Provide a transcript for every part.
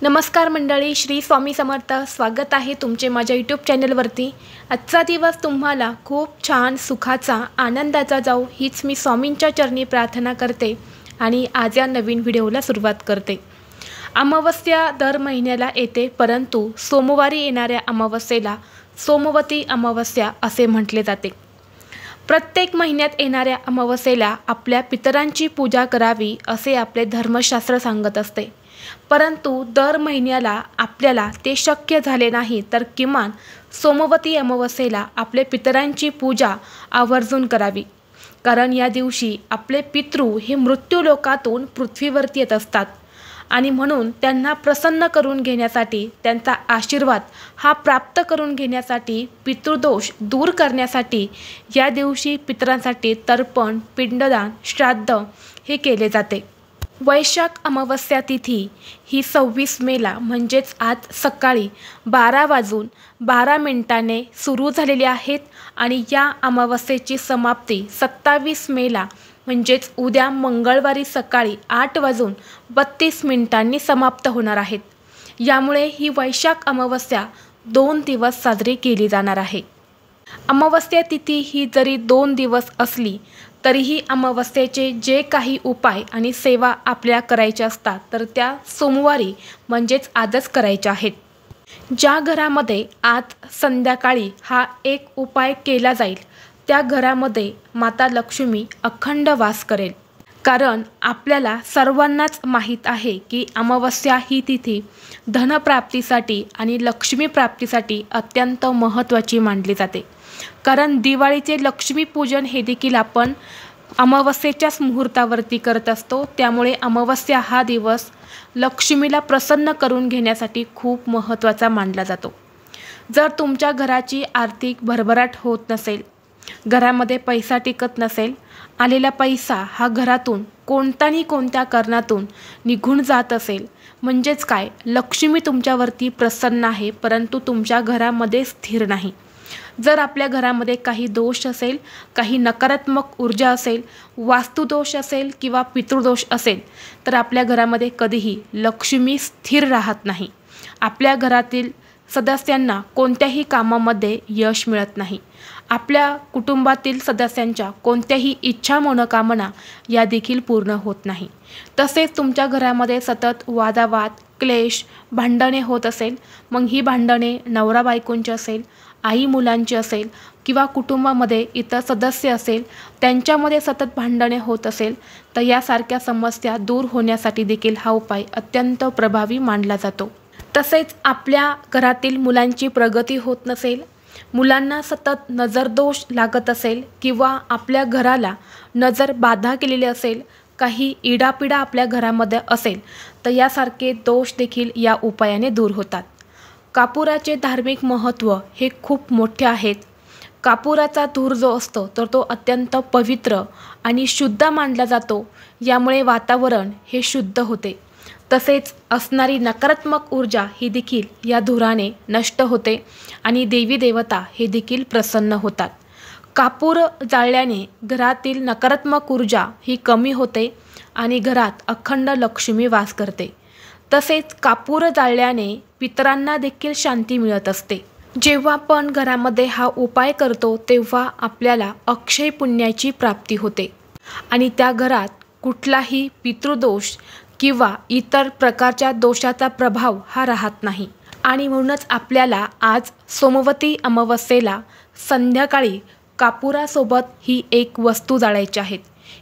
नमस्कार मंडळी, श्री स्वामी समर्थ. स्वागत आहे तुमचे माझ्या यूट्यूब चॅनलवरती. आजचा दिवस तुम्हाला खूप छान सुखाचा आनंदाचा जाऊ हीच मी स्वामींच्या चरणी प्रार्थना करते आणि आज या नवीन व्हिडिओला सुरुवात करते. अमावस्या दर महिन्याला येते, परंतु सोमवारी येणाऱ्या अमावस्येला सोमवती अमावस्या असे म्हटले जाते. प्रत्येक महिन्यात येणाऱ्या अमावस्येला आपल्या पितरांची पूजा करावी असे आपले धर्मशास्त्र सांगत असते. परंतु दर महिन्याला आपल्याला ते शक्य झाले नाही, तर किमान सोमवती अमावस्येला आपले पितरांची पूजा आवर्जून करावी. कारण या दिवशी आपले पितृ हे मृत्यूलोकातून पृथ्वीवरती येत असतात आणि म्हणून त्यांना प्रसन्न करून घेण्यासाठी, त्यांचा आशीर्वाद हा प्राप्त करून घेण्यासाठी, पितृदोष दूर करण्यासाठी या दिवशी पितरांसाठी तर्पण, पिंडदान, श्राद्ध हे केले जाते. वैशाख अमावस्या तिथी ही 26 मेला म्हणजेच आज सकाळी 12:12 सुरू झालेली आहेत आणि या अमावस्येची समाप्ती 27 मेला म्हणजेच उद्या मंगळवारी सकाळी 8:32 समाप्त होणार आहेत. यामुळे ही वैशाख अमावस्या 2 दिवस साजरी केली जाणार आहे. अमावस्या तिथी ही जरी 2 दिवस असली तरीही अमावस्येचे जे काही उपाय आणि सेवा आपल्या करायच्या असतात तर त्या सोमवारी म्हणजेच आजच करायच्या आहेत. ज्या घरामध्ये आज संध्याकाळी हा एक उपाय केला जाईल त्या घरामध्ये माता लक्ष्मी अखंड वास करेल. कारण आपल्याला सर्वांनाच माहीत आहे की अमावस्या ही तिथी धनप्राप्तीसाठी आणि लक्ष्मी प्राप्तीसाठी अत्यंत महत्त्वाची मानली जाते. कारण दिवाळीचे लक्ष्मीपूजन हे देखील आपण अमावस्येच्याच मुहूर्तावरती करत असतो. त्यामुळे अमावस्या हा दिवस लक्ष्मीला प्रसन्न करून घेण्यासाठी खूप महत्त्वाचा मानला जातो. जर तुमच्या घराची आर्थिक भरभराट होत नसेल, घरामध्ये पैसा टिकत नसेल, आलेला पैसा हा घरातून कोणत्या कारणातून निघून जात असेल, म्हणजेच काय, लक्ष्मी तुमच्यावरती प्रसन्न आहे परंतु तुमच्या घरामध्ये स्थिर नाही. जर आपल्या घरामध्ये काही दोष असेल, काही नकारात्मक ऊर्जा असेल, वास्तुदोष असेल किंवा पितृदोष असेल तर आपल्या घरामध्ये कधीही लक्ष्मी स्थिर राहत नाही. आपल्या घरातील सदस्यांना कोणत्याही कामामध्ये यश मिळत नाही. आपल्या कुटुंबातील सदस्यांच्या कोणत्याही इच्छा मनोकामना या देखील पूर्ण होत नाही. तसेच तुमच्या घरामध्ये सतत वादावाद, क्लेश, भांडणे होत असेल, मग ही भांडणे नवरा बायकोंची असेल, आई मुलांची असेल किंवा कुटुंबामध्ये इतर सदस्य असेल त्यांच्यामध्ये सतत भांडणे होत असेल तर यासारख्या समस्या दूर होण्यासाठी देखील हा उपाय अत्यंत प्रभावी मानला जातो. तसेच आपल्या घरातील मुलांची प्रगती होत नसेल, मुलांना सतत नजरदोष लागत असेल किंवा आपल्या घराला नजर बाधा केलेली असेल, काही इडापिडा आपल्या घरामध्ये असेल तर यासारखे दोष देखील या उपायाने दूर होतात. कापुराचे धार्मिक महत्त्व हे खूप मोठे आहेत. कापुराचा धूर जो असतो तर तो अत्यंत पवित्र आणि शुद्ध मानला जातो. यामुळे वातावरण हे शुद्ध होते. तसेच असणारी नकारात्मक ऊर्जा ही देखील या धुराने नष्ट होते आणि देवी देवता हे देखील प्रसन्न होतात. कापूर जाळल्याने घरातील नकारात्मक ऊर्जा ही कमी होते आणि घरात अखंड लक्ष्मी वास करते. तसेच कापूर जाळल्याने पितरांना देखील शांती मिळत असते. जेव्हा आपण घरामध्ये हा उपाय करतो तेव्हा आपल्याला अक्षय पुण्याची प्राप्ती होते आणि त्या घरात कुठलाही पितृदोष किंवा इतर प्रकारच्या दोषाचा प्रभाव हा राहत नाही. आणि म्हणूनच आपल्याला आज सोमवती अमावस्येला संध्याकाळी कापुरासोबत ही एक वस्तू जाळायची आहे.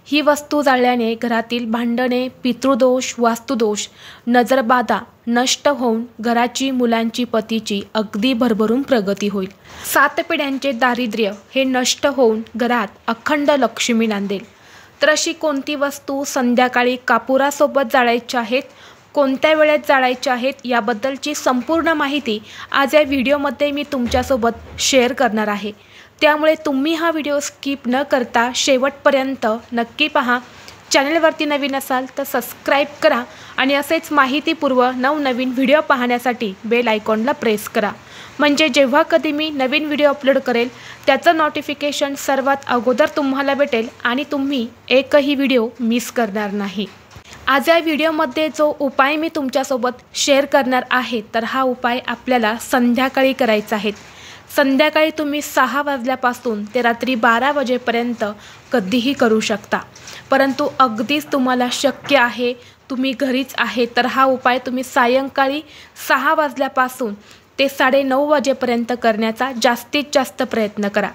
ही वस्तू जाळल्याने घरातील भांडणे, पितृदोष, वास्तुदोष, नजरबाधा नष्ट होऊन घराची, मुलांची, पतीची अगदी भरभरून प्रगती होईल. 7 पिढ्यांचे दारिद्र्य हे नष्ट होऊन घरात अखंड लक्ष्मी नांदेल. तर अशी कोणती वस्तू संध्याकाळी कापुरासोबत जाळायची आहेत, कोणत्या वेळेत जाळायच्या आहेत याबद्दलची संपूर्ण माहिती आज या व्हिडिओमध्ये मी तुमच्यासोबत शेअर करणार आहे. त्यामुळे तुम्ही हा व्हिडिओ स्किप न करता शेवटपर्यंत नक्की पहा. चॅनलवरती नवीन असाल तर सबस्क्राईब करा आणि असेच माहितीपूर्व नवनवीन व्हिडिओ पाहण्यासाठी बेल आयकॉनला प्रेस करा. म्हणजे जेव्हा कधी मी नवीन व्हिडिओ अपलोड करेल त्याचं नोटिफिकेशन सर्वात अगोदर तुम्हाला भेटेल आणि तुम्ही एकही व्हिडिओ मिस करणार नाही. आज या व्हिडिओमध्ये जो उपाय मी तुमच्यासोबत शेअर करणार आहे तर हा उपाय आपल्याला संध्याकाळी करायचा आहे। संध्याकाळी तुम्ही 6 वाजल्यापासून ते रात्री 12 वाजेपर्यंत कधीही करू शकता, परंतु अगदीच तुम्हाला शक्य आहे, तुम्ही घरीच आहे तर हा उपाय तुम्ही सायंकाळी 6 वाजल्यापासून ते 9:30 वाजेपर्यंत करण्याचा जास्तीत जास्त प्रयत्न करा,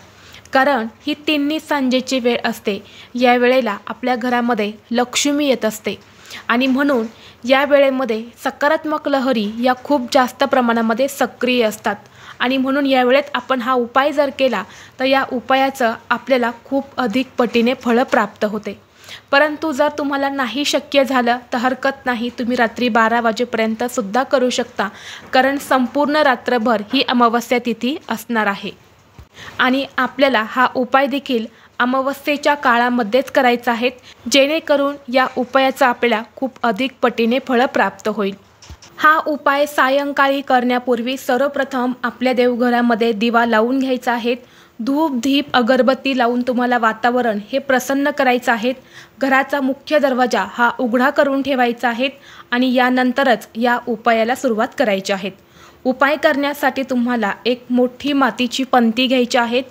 कारण ही तिन्ही सांजेची वेळ असते। या वेळेला आपल्या घरामध्ये लक्ष्मी येत असते आणि म्हणून या वेळेमध्ये सकारात्मक लहरी या खूप जास्त प्रमाणामध्ये सक्रिय असतात आणि म्हणून या वेळेत आपण हा उपाय जर केला तर या उपायाचं आपल्याला खूप अधिक पटीने फळ प्राप्त होते। परंतु जर तुम्हाला नाही शक्य झालं तर हरकत नाही, तुम्ही रात्री 12 वाजेपर्यंत सुद्धा करू शकता, कारण संपूर्ण रात्रभर ही अमावस्या तिथी असणार आहे आणि आपल्याला हा उपाय देखील अमावस्येच्या काळामध्येच करायचा आहे, जेणेकरून या उपायाचा आपल्याला खूप अधिक पटीने फळ प्राप्त होईल। हा उपाय सायंकाळी करण्यापूर्वी सर्वप्रथम आपल्या देवघरामध्ये दिवा लावून घ्यायचा आहे। धूप दीप अगरबत्ती लावून तुम्हाला वातावरण हे प्रसन्न करायचं आहे। घराचा मुख्य दरवाजा हा उघडा करून ठेवायचा आहे आणि यानंतरच या उपायाला सुरुवात करायची आहे। उपाय करण्यासाठी तुम्हाला एक मोठी मातीची पंती घ्यायची आहे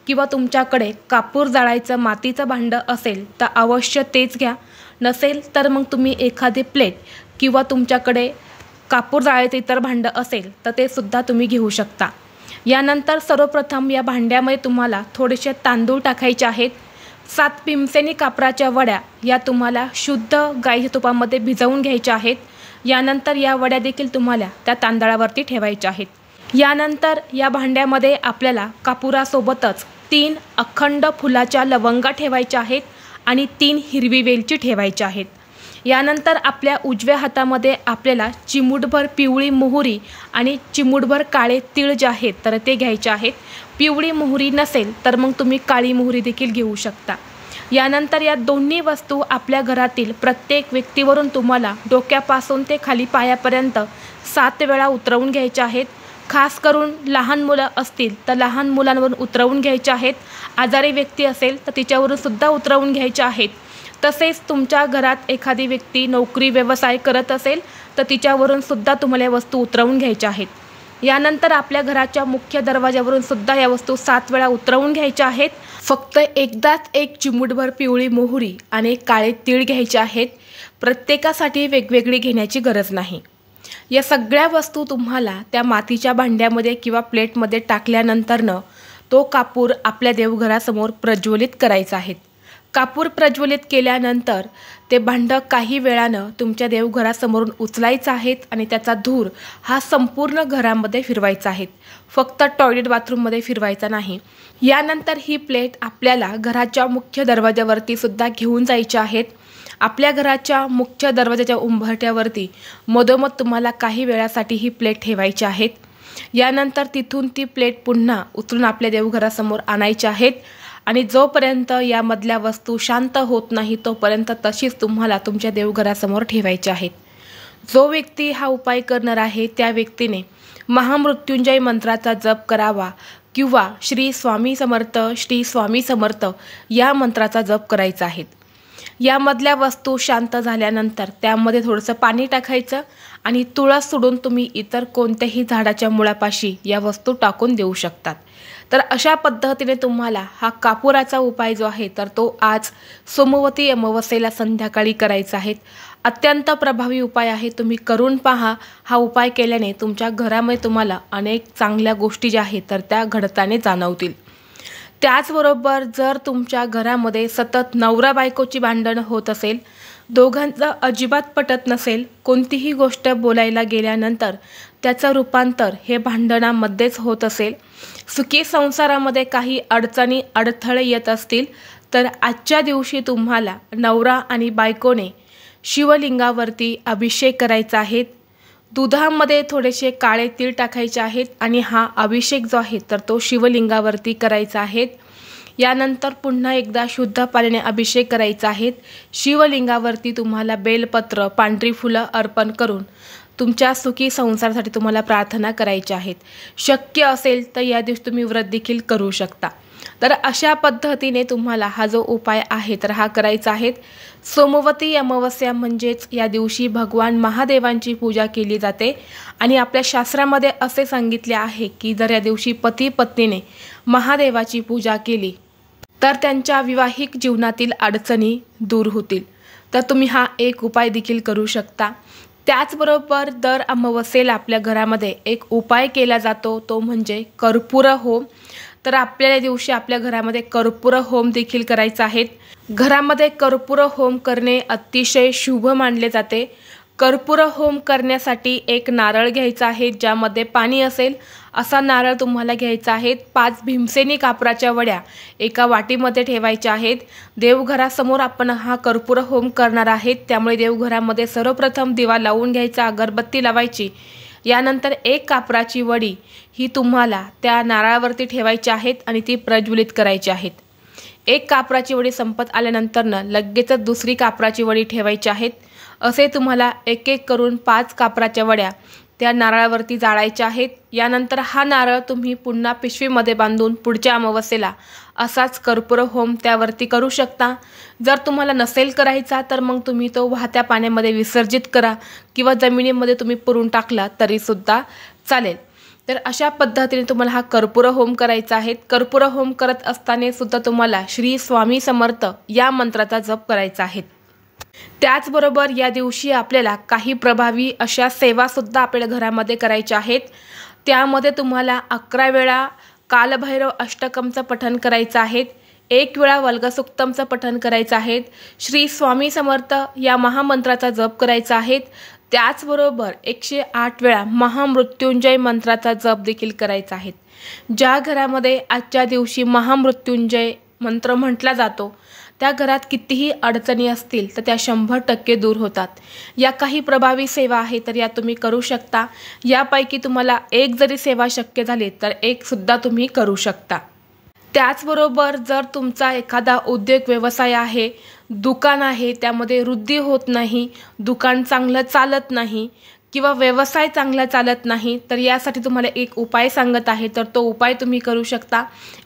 किंवा तुमच्याकडे कापूर जाळायचं मातीचं भांडं असेल तर अवश्य तेच घ्या, नसेल तर मग तुम्ही एखादी प्लेट किंवा तुमच्याकडे कापूर जाळायचं इतर भांडं असेल तर ते सुद्धा तुम्ही घेऊ शकता। यानंतर सर्वप्रथम या भांड्यामध्ये तुम्हाला थोडेसे तांदूळ टाकायचे आहेत। 7 पिंपसेनी कापराच्या वड्या या तुम्हाला शुद्ध गाईच्या तुपामध्ये भिजवून घ्यायच्या आहेत। यानंतर या वड्या देखील तुम्हाला त्या तांदळावरती ठेवायच्या आहेत। यानंतर या भांड्यामध्ये आपल्याला कापुरासोबतच 3 अखंड फुलाच्या लवंगा ठेवायच्या आहेत आणि 3 हिरवी वेलची ठेवायच्या आहेत। यानंतर आपल्या उजव्या हातामध्ये आपल्याला चिमूटभर पिवळी मोहरी आणि चिमूटभर काळे तीळ जे आहेत तर ते घ्यायचे आहेत। पिवळी मोहरी नसेल तर मग तुम्ही काळी मोहरी देखील घेऊ शकता। यानंतर या दोन्ही वस्तू आपल्या घरातील प्रत्येक व्यक्तीवरून तुम्हाला डोक्यापासून ते खाली पायापर्यंत 7 वेळा उतरवून घ्यायच्या आहेत। खास करून लहान मुलं असतील तर लहान मुलांवरून उतरवून घ्यायचे आहेत, आजारी व्यक्ती असेल तर तिच्यावरून सुद्धा उतरवून घ्यायचे आहेत। तसेच तुमच्या घरात एखादी व्यक्ती नोकरी व्यवसाय करत असेल तर तिच्यावरून सुद्धा तुम्हाला या वस्तू उतरवून घ्यायच्या आहेत। यानंतर आपल्या घराच्या मुख्य दरवाजावरून सुद्धा या वस्तू 7 वेळा उतरवून घ्यायच्या आहेत। फक्त एकदाच एक चिमूटभर पिवळी मोहरी आणि काळे तीळ घ्यायचे आहेत, प्रत्येकासाठी वेगवेगळी घेण्याची गरज नाही। या सगळ्या वस्तू तुम्हाला त्या मातीच्या भांड्यामध्ये किंवा प्लेटमध्ये टाकल्यानंतरनं तो कापूर आपल्या देवघरासमोर प्रज्वलित करायचा आहे। कापूर प्रज्वलित केल्यानंतर ते भांडं काही वेळानं तुमच्या देवघरासमोरून उचलायचं आहे आणि त्याचा धूर हा संपूर्ण घरामध्ये फिरवायचा आहे, फक्त टॉयलेट बाथरूममध्ये फिरवायचा नाही। यानंतर ही प्लेट आपल्याला घराच्या मुख्य दरवाजावरती सुद्धा घेऊन जायची आहेत। आपल्या घराच्या मुख्य दरवाजाच्या उंबरठ्यावरती मधोमध तुम्हाला काही वेळासाठी ही प्लेट ठेवायची आहेत। यानंतर तिथून ती प्लेट पुन्हा उचलून आपल्या देवघरासमोर आणायची आहेत आणि जोपर्यंत यामधल्या वस्तू शांत होत नाही तोपर्यंत तशीच तुम्हाला तुमच्या देवघरासमोर ठेवायची आहेत। जो व्यक्ती हा उपाय करणार आहे त्या व्यक्तीने महामृत्युंजय मंत्राचा जप करावा किंवा श्री स्वामी समर्थ या मंत्राचा जप करायचा आहे। यामधल्या वस्तू शांत झाल्यानंतर त्यामध्ये थोडंसं पाणी टाकायचं आणि तुळस सोडून तुम्ही इतर कोणत्याही झाडाच्या मुळापाशी या वस्तू टाकून देऊ शकतात। तर अशा पद्धतीने तुम्हाला हा कापुराचा उपाय जो आहे तर तो आज सोमवती अमावस्येला संध्याकाळी करायचा आहे। अत्यंत प्रभावी उपाय आहे, तुम्ही करून पहा। हा उपाय केल्याने तुमच्या घरामध्ये तुम्हाला अनेक चांगल्या गोष्टी ज्या आहेत तर त्या घडताना जाणवतील। त्याचबरोबर जर तुमच्या घरामध्ये सतत नवरा बायकोची भांडण होत असेल, दोघांचं अजिबात पटत नसेल, कोणतीही गोष्ट बोलायला गेल्यानंतर त्याचं रूपांतर हे भांडणामध्येच होत असेल, सुखी संसारामध्ये काही अडचणी अडथळे येत असतील तर आजच्या दिवशी तुम्हाला नवरा आणि बायकोने शिवलिंगावरती अभिषेक करायचा आहे। दुधामध्ये थोडेसे काळे तीळ टाकायचे आहेत आणि हा अभिषेक जो आहे तर तो शिवलिंगावरती करायचा आहे। यानंतर पुन्हा एकदा शुद्ध पाण्याने अभिषेक करायचा आहे। शिवलिंगावरती तुम्हाला बेलपत्र, पांढरी फुलं अर्पण करून तुमच्या सुखी संसारासाठी तुम्हाला प्रार्थना करायची आहेत। शक्य असेल तर या दिवशी तुम्ही व्रत देखील करू शकता। तर अशा पद्धतीने तुम्हाला हा जो उपाय आहे तर हा करायचा आहे। सोमवती अमावस्या म्हणजेच या दिवशी भगवान महादेवांची पूजा केली जाते आणि आपल्या शास्त्रामध्ये असे सांगितले आहे की जर या दिवशी पती पत्नीने महादेवाची पूजा केली तर त्यांच्या विवाहिक जीवनातील अडचणी दूर होतील। तर तुम्ही हा एक उपाय देखील करू शकता। त्याचबरोबर दर अमावस्येला आपल्या घरामध्ये एक उपाय केला जातो, तो म्हणजे कर्पूर होम। तर आपल्या दिवशी आपल्या घरामध्ये कर्पूर होम देखील करायचा आहे। घरामध्ये कर्पूर होम करणे अतिशय शुभ मानले जाते। कर्पूर होम करण्यासाठी एक नारळ घ्यायचा आहे, ज्यामध्ये पाणी असेल असा नारळ तुम्हाला घ्यायचा आहे। 5 भीमसेनी कापराच्या वड्या एका वाटीमध्ये ठेवायच्या आहेत। देवघरासमोर आपण हा कर्पूर होम करणार आहोत, त्यामुळे देवघरामध्ये सर्वप्रथम दिवा लावून घ्यायचा, अगरबत्ती लावायची। यानंतर एक कापराची वडी ही तुम्हाला त्या नारळावरती ठेवायची आहेत आणि ती प्रज्वलित करायची आहेत। एक कापराची वडी संपत आल्यानंतर लगेचच दुसरी कापराची वडी ठेवायची आहेत। असे तुम्हाला एक एक करून 5 कापराच्या वड्या त्या नारळावरती जाळायच्या आहेत। यानंतर हा नारळ तुम्ही पुन्हा पिशवीमध्ये बांधून पुढच्या अमावस्येला असाच कर्पूर होम त्यावरती करू शकता। जर तुम्हाला नसेल करायचा तर मग तुम्ही तो वाहत्या पाण्यामध्ये विसर्जित करा किंवा जमिनीमध्ये तुम्ही पुरून टाकला तरी सुद्धा चालेल। तर अशा पद्धतीने तुम्हाला हा कर्पूर होम करायचा आहे। कर्पूर होम करत असताना सुद्धा तुम्हाला श्री स्वामी समर्थ या मंत्राचा जप करायचा आहे। त्याचबरोबर या दिवशी आपल्याला काही प्रभावी अशा सेवा सुद्धा आपल्या घरामध्ये करायच्या आहेत। त्यामध्ये तुम्हाला 11 वेळा कालभैरव अष्टकमचं पठण करायचं आहे, 1 वेळा वल्गसुक्तमचं पठण करायचं आहे, श्री स्वामी समर्थ या महामंत्राचा जप करायचा आहे। त्याचबरोबर 108 वेळा महामृत्युंजय मंत्राचा जप देखील करायचा आहे। ज्या घरामध्ये आजच्या दिवशी महामृत्युंजय मंत्र म्हटला जातो त्या घरात कितीही अडचणी असतील तर त्या 100% दूर होतात। या काही प्रभावी सेवा आहेत तर या तुम्ही करू शकता। यापैकी तुम्हाला एक जरी सेवा शक्य झाली तर एक सुद्धा तुम्ही करू शकता। त्याचबरोबर जर तुमचा एखादा उद्योग व्यवसाय आहे, दुकान आहे, त्यामध्ये वृद्धी होत नाही, दुकान चांगलं चालत नाही किंवा व्यवसाय चांगला चालत नाही, तर यासाठी तुम्हाला एक उपाय सांगत आहे। तर तो उपाय तुम्ही करू शकता।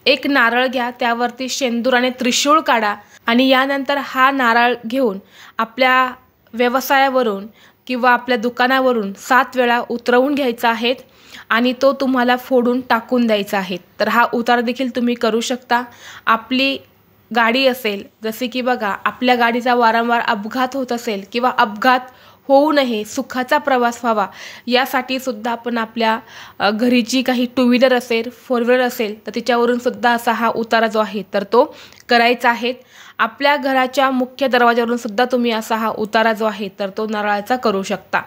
एक नारळ घ्या, त्यावरती शेंदूर आणि त्रिशूळ काढा आणि यानंतर हा नारळ घेऊन आपल्या व्यवसायावरून किंवा आपल्या दुकानावरून 7 वेळा उतरवून घ्यायचा आहे आणि तो तुम्हाला फोडून टाकून द्यायचा आहे। तर हा उतार देखील तुम्ही करू शकता। आपली गाडी असेल, जसे की बघा आपल्या गाडीचा वारंवार अपघात होत असेल किंवा अपघात होऊ नये, सुखाचा प्रवास व्हावा, यासाठी सुद्धा आपण आपल्या घरी जी काही 2 व्हीलर असेल, 4 व्हीलर असेल तर तिच्यावरून सुद्धा असा हा उतारा जो आहे तर तो करायचा आहे। आपल्या घराच्या मुख्य दरवाजावरून सुद्धा तुम्ही असा हा उतारा जो आहे तर तो नारळाचा करू शकता।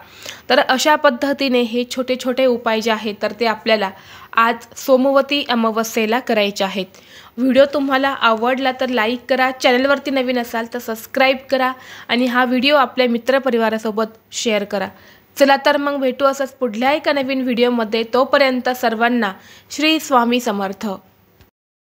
तर अशा पद्धतीने हे छोटे छोटे उपाय जे आहेत तर ते आपल्याला आज सोमवती अमावस्येला करायचे आहेत। व्हिडिओ तुम्हाला आवडला तर लाईक करा, चॅनलवरती नवीन असाल तर सबस्क्राईब करा आणि हा व्हिडिओ आपल्या मित्रपरिवारासोबत शेअर करा। चला तर मग भेटू असंच पुढल्या एका नवीन व्हिडिओमध्ये। तोपर्यंत सर्वांना श्री स्वामी समर्थ।